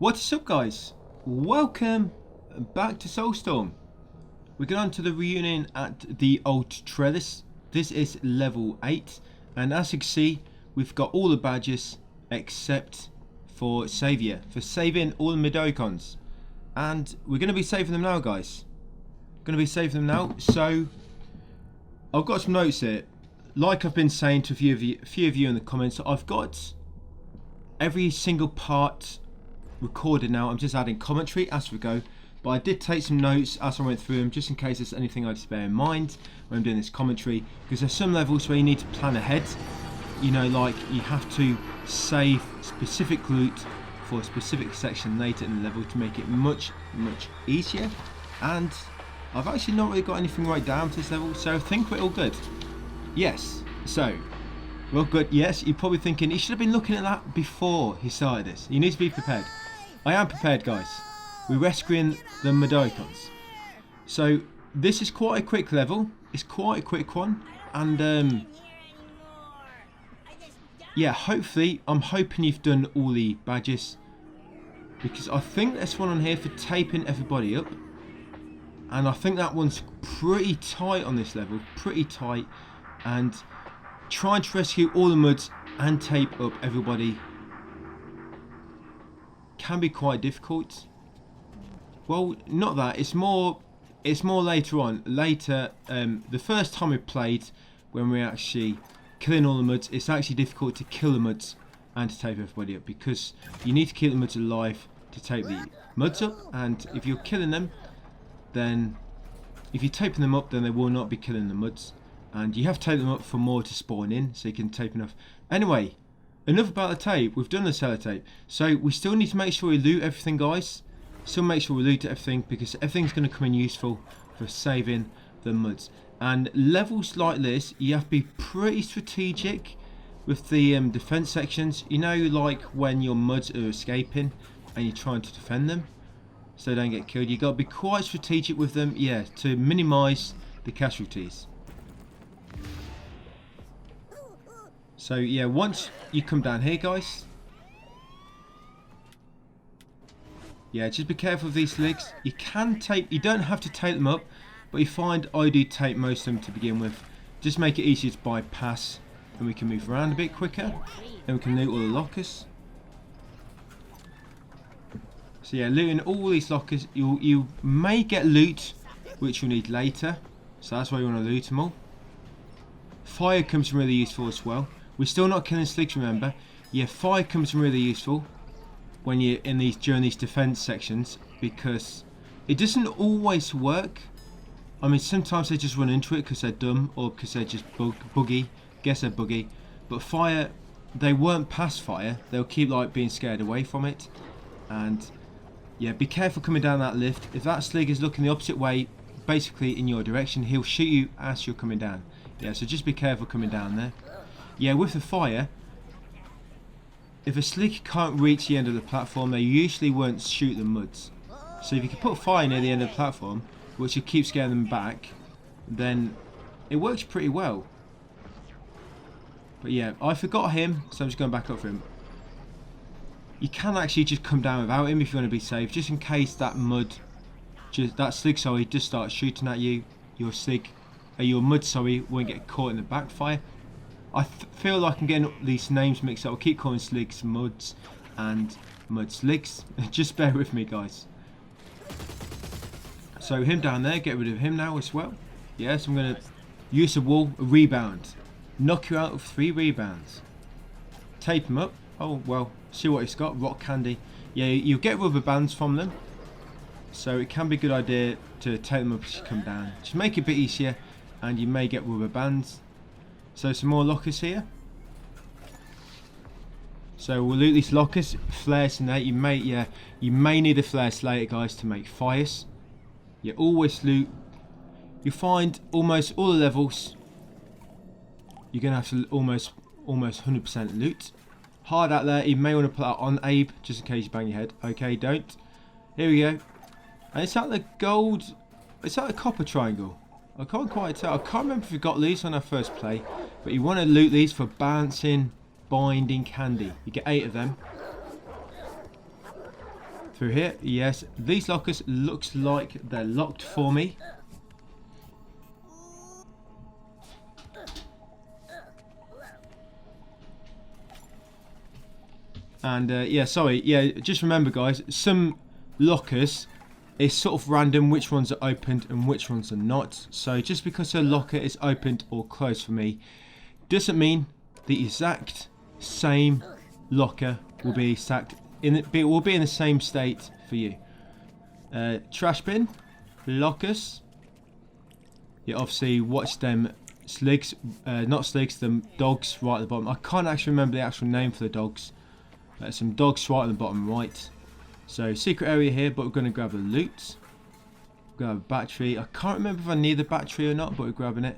What's up, guys? Welcome back to Soulstorm. We're going on to the reunion at the old trellis. This is level 8, and as you can see, we've got all the badges except for Saviour, for saving all the Midokons. And we're going to be saving them now, guys. Going to be saving them now. So I've got some notes here. Like I've been saying to a few of you in the comments, I've got every single part recorded now. I'm just adding commentary as we go, but I did take some notes as I went through them, just in case there's anything I just bear in mind when I'm doing this commentary, because there's some levels where you need to plan ahead. You know, like you have to save specific loot for a specific section later in the level to make it much easier. And I've actually not really got anything right down to this level, so I think we're all good. Yes, so well, good. Yes, you're probably thinking he should have been looking at that before he started this. You need to be prepared. I am prepared, guys. We're rescuing the Midokons. So this is quite a quick level. It's quite a quick one, and yeah, hopefully, I'm hoping you've done all the badges, because I think there's one on here for taping everybody up, and I think that one's pretty tight on this level, pretty tight, and trying to rescue all the muds and tape up everybody can be quite difficult. Well, not that, it's more later on. Later, the first time we played, when we're actually killing all the muds, it's actually difficult to kill the muds and to tape everybody up, because you need to keep the muds alive to tape the muds up, and if you're killing them, then if you're taping them up, then they will not be killing the muds. And you have to tape them up for more to spawn in, so you can tape enough. Anyway, enough about the tape. We've done the sellotape. So we still need to make sure we loot everything, guys. Still make sure we loot everything, because everything's going to come in useful for saving the muds. And levels like this, you have to be pretty strategic with the defense sections. You know, like when your muds are escaping and you're trying to defend them so they don't get killed. You've got to be quite strategic with them, yeah, to minimise the casualties. So yeah, once you come down here, guys, yeah, just be careful of these legs. You can tape, you don't have to tape them up, but you find I do tape most of them to begin with. Just make it easier to bypass, and we can move around a bit quicker, and we can loot all the lockers. So yeah, looting all these lockers, you may get loot which you'll need later, so that's why you want to loot them all. Fire comes really useful as well. We're still not killing sligs, remember. Yeah, fire comes really useful when you're in during these defense sections, because it doesn't always work. I mean, sometimes they just run into it because they're dumb, or because they're just buggy. Guess they're buggy. But fire, they won't pass fire. They'll keep like being scared away from it. And yeah, be careful coming down that lift. If that slig is looking the opposite way, basically in your direction, he'll shoot you as you're coming down. Yeah, so just be careful coming down there. Yeah, with the fire, if a slig can't reach the end of the platform, they usually won't shoot the muds. So if you can put fire near the end of the platform, which will keep scaring them back, then it works pretty well. But yeah, I forgot him, so I'm just going back up for him. You can actually just come down without him if you want to be safe, just in case that slig, sorry, just starts shooting at you. Your slig, your mud, sorry, won't get caught in the backfire. I feel like I'm getting these names mixed up. I'll keep calling sligs muds and mud sligs. Just bear with me, guys. So him down there, get rid of him now as well. Yes, I'm going to use a wall, a rebound. Knock you out with 3 rebounds. Tape him up. Oh, well, see what he's got. Rock candy. Yeah, you'll get rubber bands from them. So it can be a good idea to take them up as you come down. Just make it a bit easier, and you may get rubber bands. So some more lockers here. So we'll loot these lockers. Flares in there. You may need a flare later, guys, to make fires. You always loot. You find almost all the levels. You're gonna have to almost 100% loot. Hard out there. You may want to put that on, Abe, just in case you bang your head. Okay, don't. Here we go. And it's at the gold. It's at the copper triangle. I can't quite tell. I can't remember if we got these on our first play, but you want to loot these for bouncing, binding candy. You get 8 of them. Through here, yes. These lockers looks like they're locked for me. And yeah, sorry, yeah, just remember guys, some lockers, it's sort of random which ones are opened and which ones are not. So just because a locker is opened or closed for me, doesn't mean the exact same locker will be will be in the same state for you. Trash bin, lockers. Yeah, obviously watch them sligs, not sligs, them dogs right at the bottom. I can't actually remember the actual name for the dogs. Some dogs right on the bottom right. So secret area here, but we're going to grab a loot. Grab a battery. I can't remember if I need the battery or not, but we're grabbing it.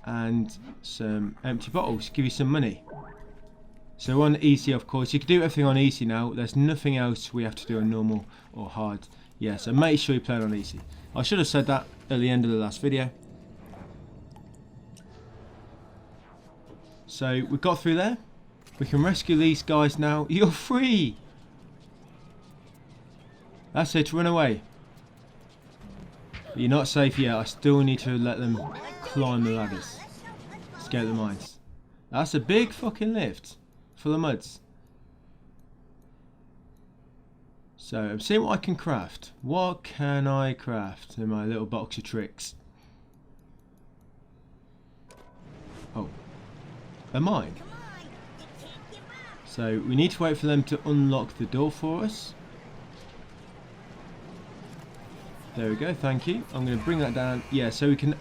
And some empty bottles, give you some money. So on easy, of course, you can do everything on easy now. There's nothing else we have to do on normal or hard. Yeah, so make sure you play it on easy. I should have said that at the end of the last video. So we got through there. We can rescue these guys now. You're free! That's it, run away. But you're not safe yet. I still need to let them climb the ladders. Escape the mines. That's a big fucking lift. Full of muds. So I'm seeing what I can craft. What can I craft in my little box of tricks? Oh. A mine. So we need to wait for them to unlock the door for us. There we go, thank you. I'm going to bring that down. Yeah, so we can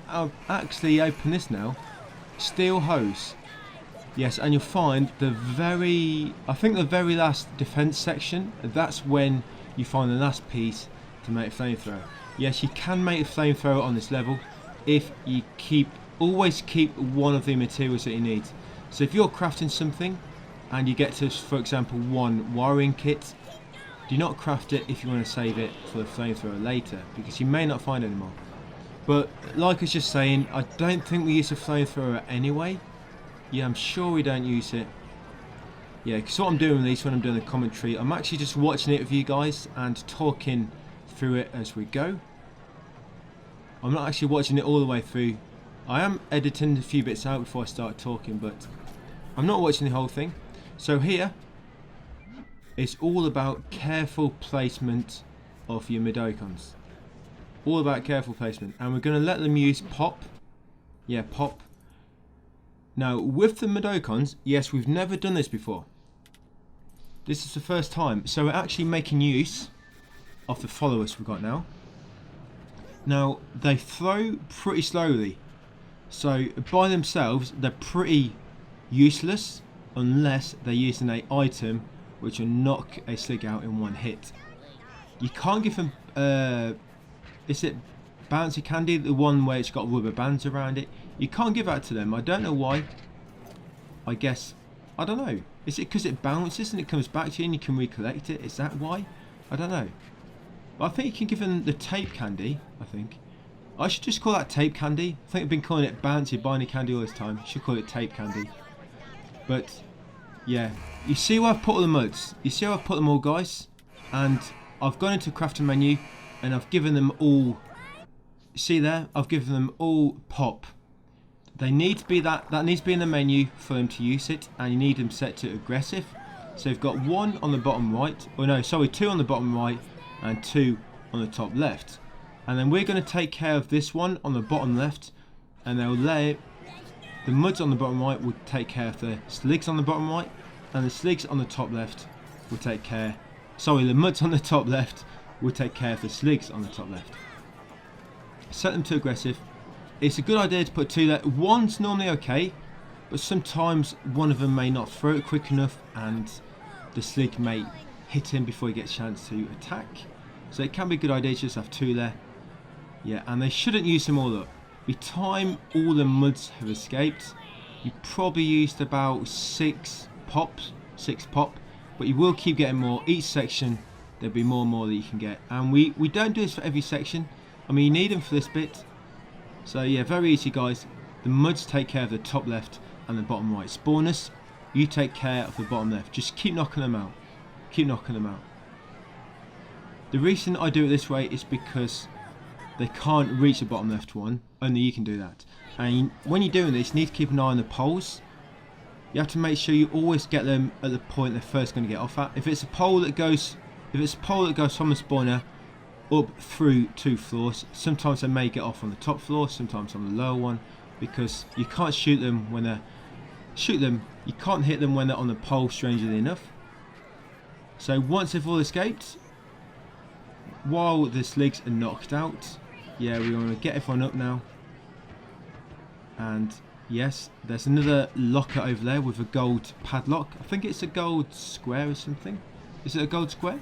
actually open this now. Steel hose. Yes, and you'll find the very last defense section, that's when you find the last piece to make a flamethrower. Yes, you can make a flamethrower on this level if you always keep one of the materials that you need. So if you're crafting something and you get to, for example, one wiring kit, do not craft it if you want to save it for the flamethrower later, because you may not find any more. But like I was just saying, I don't think we use a flamethrower anyway. Yeah, I'm sure we don't use it. Yeah, because what I'm doing with these when I'm doing the commentary, I'm actually just watching it with you guys and talking through it as we go. I'm not actually watching it all the way through. I am editing a few bits out before I start talking, but I'm not watching the whole thing. So here, it's all about careful placement of your Medocons. All about careful placement. And we're going to let them use pop. Yeah, pop. Now, with the Medocons, yes, we've never done this before. This is the first time. So we're actually making use of the followers we've got now. Now, they throw pretty slowly. So, by themselves, they're pretty useless unless they're using an item which will knock a slig out in one hit. You can't give them, is it bouncy candy? The one where it's got rubber bands around it. You can't give that to them. I don't know why. I guess, I don't know. Is it because it bounces and it comes back to you and you can recollect it? Is that why? I don't know. But I think you can give them the tape candy, I think. I should just call that tape candy. I think I've been calling it bouncy bindy candy all this time. I should call it tape candy. But, yeah. You see where I've put all the muds? You see how I've put them all, guys? And I've gone into crafting menu and I've given them all, see there? I've given them all pop. They need to be that needs to be in the menu for them to use it, and you need them set to aggressive. So you've got one on the bottom right, or no, sorry, two on the bottom right and two on the top left. And then we're going to take care of this one on the bottom left, and they'll lay the muds on the bottom right will take care of the sligs on the bottom right, and the sligs on the top left will take care, sorry, the muds on the top left will take care of the sligs on the top left. Set them to aggressive. It's a good idea to put two there. One's normally okay, but sometimes one of them may not throw it quick enough and the slig may hit him before he gets a chance to attack. So it can be a good idea to just have two there. Yeah, and they shouldn't use them all up. By the time all the muds have escaped, you probably used about 6 pop, but you will keep getting more. Each section, there'll be more and more that you can get. And we don't do this for every section. I mean, you need them for this bit. So yeah, very easy, guys. The muds take care of the top left and the bottom right. Spawners, you take care of the bottom left. Just keep knocking them out. Keep knocking them out. The reason I do it this way is because they can't reach the bottom left one. Only you can do that. And when you're doing this, you need to keep an eye on the poles. You have to make sure you always get them at the point they're first going to get off at. If it's a pole that goes from the spawner up through 2 floors, sometimes they may get off on the top floor, sometimes on the lower one, because you can't shoot them when they're you can't hit them when they're on the pole, strangely enough. So once they've all escaped, while the sligs are knocked out, yeah, we want to get everyone up now. And yes, there's another locker over there with a gold padlock. I think it's a gold square or something. Is it a gold square?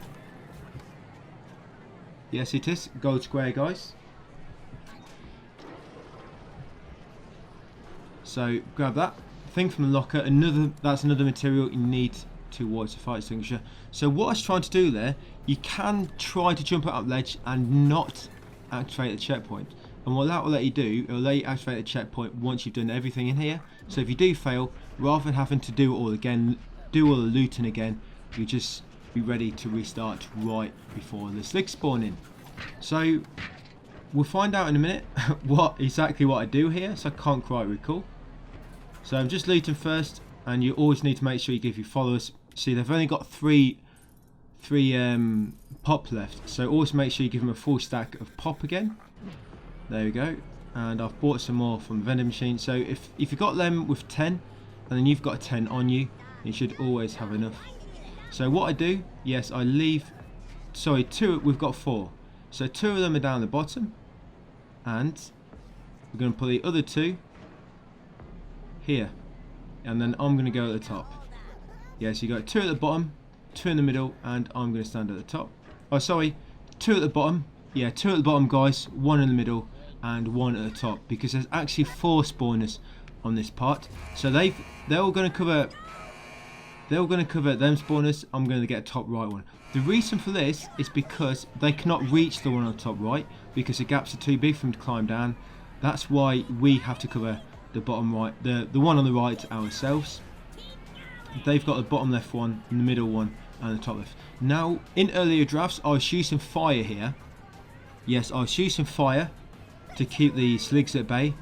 Yes, it is. Gold square, guys. So grab that thing from the locker. That's another material you need towards the fire extinguisher. So what I was trying to do there, you can try to jump out of the ledge and not activate the checkpoint. And what that will let you do, it will let you activate the checkpoint once you've done everything in here. So if you do fail, rather than having to do it all again, do all the looting again, you just be ready to restart right before the sligs spawn in. So we'll find out in a minute exactly what I do here, so I can't quite recall. So I'm just looting first, and you always need to make sure you give your followers. See, they've only got three pop left, so always make sure you give them a full stack of pop again. There we go. And I've bought some more from the vending machine. So if you got them with 10, and then you've got a 10 on you, you should always have enough. So what I do, yes, I leave. Sorry, we've got 4. So 2 of them are down the bottom, and we're going to put the other 2 here, and then I'm going to go at the top. Yeah, so you got 2 at the bottom, 2 in the middle, and I'm going to stand at the top. Oh, sorry, 2 at the bottom. Yeah, 2 at the bottom, guys, 1 in the middle, and 1 at the top, because there's actually 4 spawners on this part. So they're all going to cover them spawners. I'm going to get a top right one. The reason for this is because they cannot reach the one on the top right, because the gaps are too big for them to climb down. That's why we have to cover the bottom right, the one on the right ourselves. They've got the bottom left one, the middle one, and the top left. Now, in earlier drafts, I was using fire here. Yes, I was using fire to keep the sligs at bay.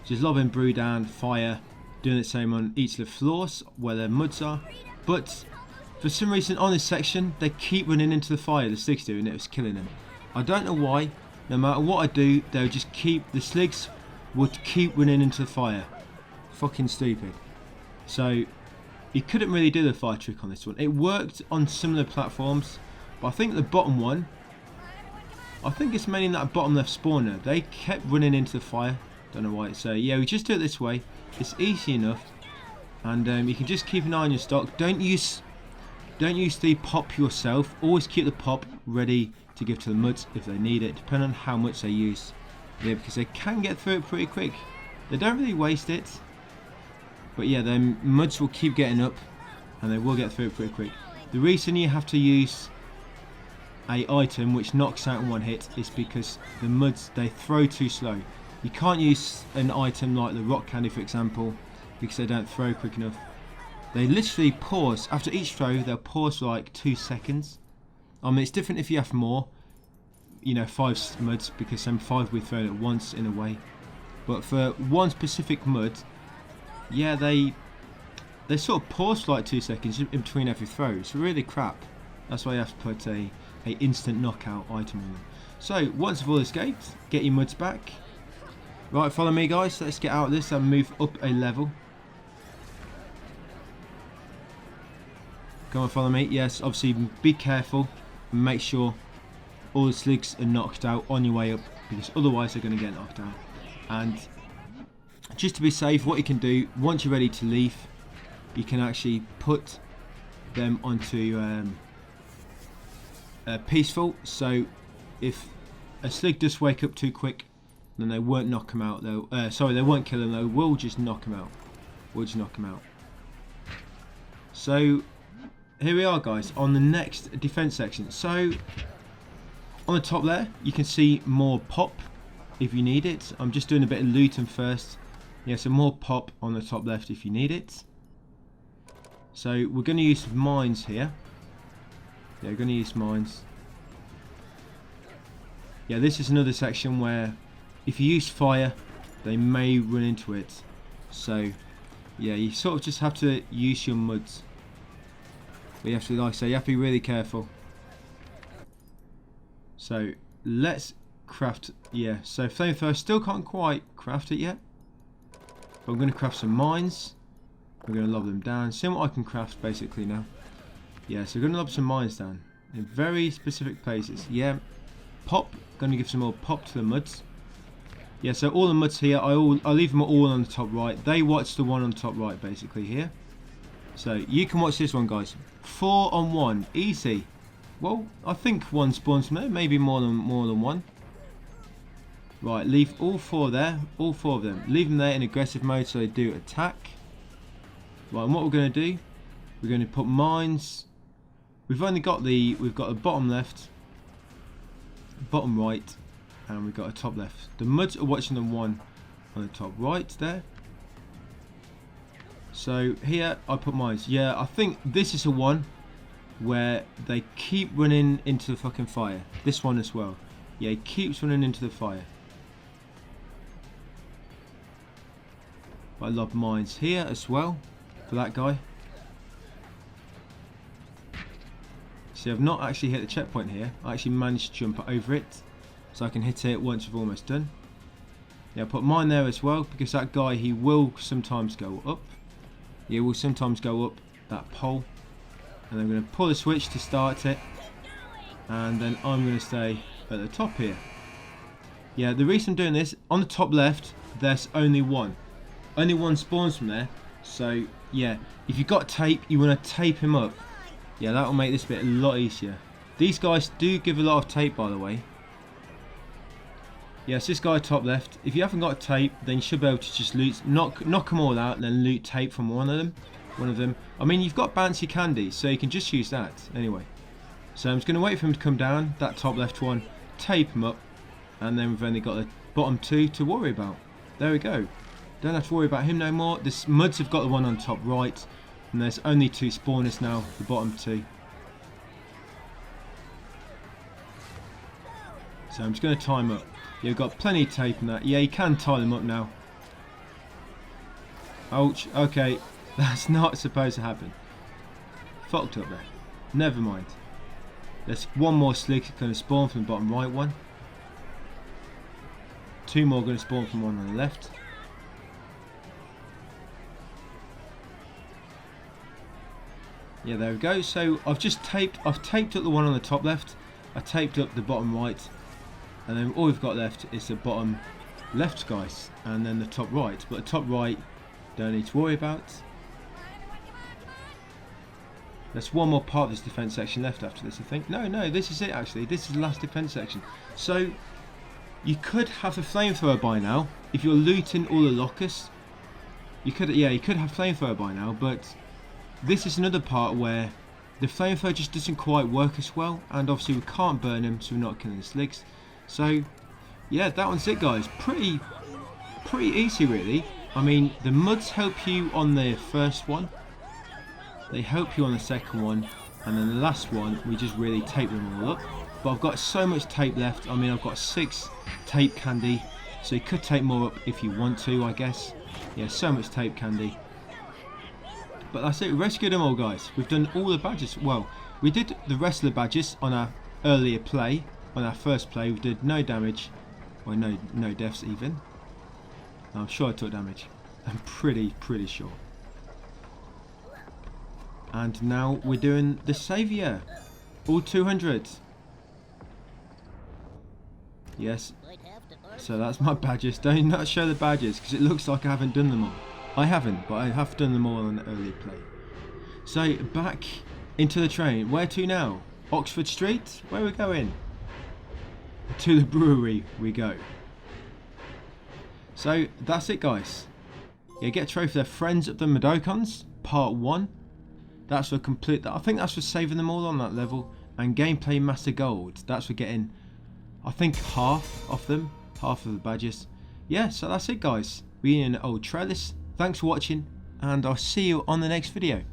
Just lobbing brew down, fire, doing the same on each of the floors where their muds are. But for some reason on this section, they keep running into the fire, the sligs do, and it was killing them. I don't know why. No matter what I do, the sligs would keep running into the fire. Fucking stupid. So you couldn't really do the fire trick on this one. It worked on similar platforms, but I think the bottom one, I think it's mainly in that bottom left spawner, they kept running into the fire. Don't know why. So yeah, we just do it this way. It's easy enough, and you can just keep an eye on your stock. Don't use the pop yourself. Always keep the pop ready to give to the muds if they need it, depending on how much they use. Yeah, because they can get through it pretty quick. They don't really waste it, but yeah, their muds will keep getting up, and they will get through it pretty quick. The reason you have to use a item which knocks out in one hit is because the muds, they throw too slow. You can't use an item like the rock candy, for example, because they don't throw quick enough. They literally pause after each throw. They'll pause for like 2 seconds. I mean, it's different if you have more, you know, 5 muds, because some 5 we throw at once in a way. But for one specific mud, yeah, they sort of pause for like 2 seconds in between every throw. It's really crap. That's why you have to put a instant knockout item on them. So once you've all escaped, get your muds back. Right, follow me, guys. Let's get out of this and move up a level. Come on, follow me. Yes, obviously be careful and make sure all the sligs are knocked out on your way up, because otherwise they're going to get knocked out. And just to be safe, what you can do once you're ready to leave, you can actually put them onto peaceful. So if a slig does wake up too quick, then they won't knock him out. They won't kill him. They will just knock him out. So here we are, guys, on the next defense section. So on the top there, you can see more pop if you need it. I'm just doing a bit of looting first. Yeah, so more pop on the top left if you need it. So we're going to use mines here. Yeah, we're going to use mines. yeah, this is another section where if you use fire, they may run into it. So yeah, you sort of just have to use your muds. But you have to, like I say, you have to be really careful. So let's craft, yeah, so flamethrower, still can't quite craft it yet. But I'm going to craft some mines. We're going to lob them down. See what I can craft basically now. Yeah, so we're going to lob some mines down in very specific places. Yeah, pop, going to give some more pop to the muds. Yeah, so all the muds here, I leave them all on the top right. They watch the one on the top right basically here. So you can watch this one, guys. 4 on 1, easy. Well, I think one spawns from there, maybe more than one. Right, leave all 4 there, all 4 of them. Leave them there in aggressive mode so they do attack. Right, and what we're going to do, we're going to put mines. We've got the bottom left, bottom right, and we've got a top left. The muds are watching the one on the top right there. So here I put mines. Yeah, I think this is the one where they keep running into the fucking fire. This one as well. Yeah, he keeps running into the fire. I love mines here as well for that guy. See, I've not actually hit the checkpoint here. I actually managed to jump over it, so I can hit it once we've almost done. Yeah, I put mine there as well because that guy, he will sometimes go up. He will sometimes go up that pole. And I'm going to pull the switch to start it, and then I'm going to stay at the top here. Yeah, the reason I'm doing this, on the top left there's only one spawns from there. So yeah, if you've got tape, you want to tape him up. Yeah, that will make this bit a lot easier. These guys do give a lot of tape, by the way. Yes, this guy top left, if you haven't got tape, then you should be able to just loot, knock them all out, and then loot tape from one of them. I mean, you've got bouncy candy, so you can just use that anyway. So I'm just going to wait for him to come down, that top left one, tape him up, and then we've only got the bottom 2 to worry about. There we go. Don't have to worry about him no more. The muds have got the one on top right, and there's only 2 spawners now, the bottom 2. So I'm just going to tie him up. You've got plenty of tape in that. Yeah, you can tie them up now. Ouch, okay. That's not supposed to happen. Fucked up there. Never mind. There's one more slick going to spawn from the bottom right one. 2 more going to spawn from one on the left. Yeah, there we go. So I've taped up the one on the top left. I taped up the bottom right. And then all we've got left is the bottom left, guys. And then the top right. But the top right, don't need to worry about. There's one more part of this defense section left after this, I think. No, this is it actually. This is the last defense section. So you could have a flamethrower by now if you're looting all the lockers. You could have flamethrower by now, but this is another part where the flamethrower just doesn't quite work as well, and obviously we can't burn him, so we're not killing the slicks. So yeah, that one's it, guys. Pretty easy, really. I mean, the muds help you on the first one. They help you on the second one, and then the last one we just really tape them all up. But I've got so much tape left. I mean, I've got 6 tape candy, so you could tape more up if you want to, I guess. Yeah, so much tape candy. But that's it, we rescued them all, guys. We've done all the badges. Well, we did the rest of the badges on our earlier play. On our first play we did no damage, or no deaths even. I'm sure I took damage. I'm pretty sure. And now we're doing the Saviour. All 200. Yes. So that's my badges. Don't not show the badges because it looks like I haven't done them all. I haven't, but I have done them all on the earlier play. So back into the train. Where to now? Oxford Street? Where are we going? To the brewery we go. So that's it, guys. Yeah, get a trophy there. Friends of the Madokons, part 1. That's for complete. I think that's for saving them all on that level. And gameplay master gold. That's for getting, I think, half of them, half of the badges. Yeah, so that's it, guys. We're in Old Trellis. Thanks for watching, and I'll see you on the next video.